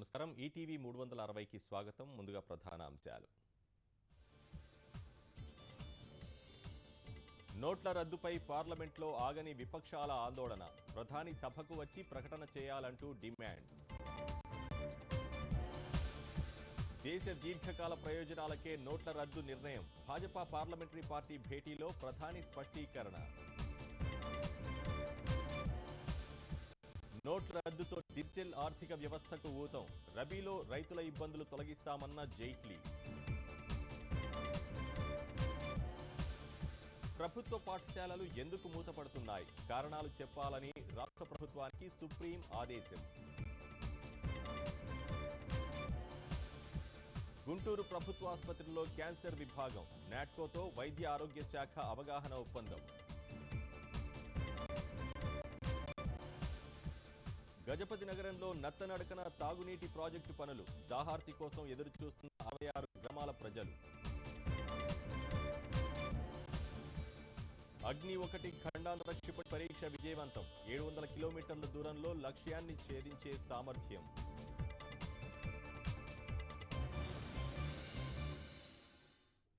నమస్కారం ఈటీవీ 360కి స్వాగతం. ముందుగా ప్రధాన అంశాలు. నోట్ల రద్దుపై పార్లమెంట్లో ఆగని విపక్షాల ఆందోళన. ప్రధాని సభకు వచ్చి ప్రకటన చేయాలంటూ డిమాండ్. దేశ దీర్ఘకాల ప్రయోజనాలకే నోట్ల రద్దు నిర్ణయం. భాజపా పార్లమెంటరీ పార్టీ భేటీలో ప్రధాని స్పష్టీకరణ. నోట్ల రద్దుతో డిజిటల్ ఆర్థిక వ్యవస్థకు ఊతం. రబీలో రైతుల ఇబ్బందులు తొలగిస్తామన్న జైట్లీ. ప్రభుత్వ పాఠశాలలు ఎందుకు మూతపడుతున్నాయి? కారణాలు చెప్పాలని రాష్ట్ర ప్రభుత్వానికి సుప్రీం ఆదేశం. గుంటూరు ప్రభుత్వ ఆసుపత్రిలో క్యాన్సర్ విభాగం. నాట్కోతో వైద్య ఆరోగ్య శాఖ అవగాహన ఒప్పందం. గజపతి నగరంలో నత్తనడకన తాగునీటి ప్రాజెక్టు పనులు. దాహార్తి కోసం ఎదురుచూస్తున్న 66 గ్రామాల ప్రజలు. అగ్ని-1 ఖండాంతర క్షిపణి పరీక్ష విజయవంతం. 700 కిలోమీటర్ల దూరంలో లక్ష్యాన్ని ఛేదించే సామర్థ్యం.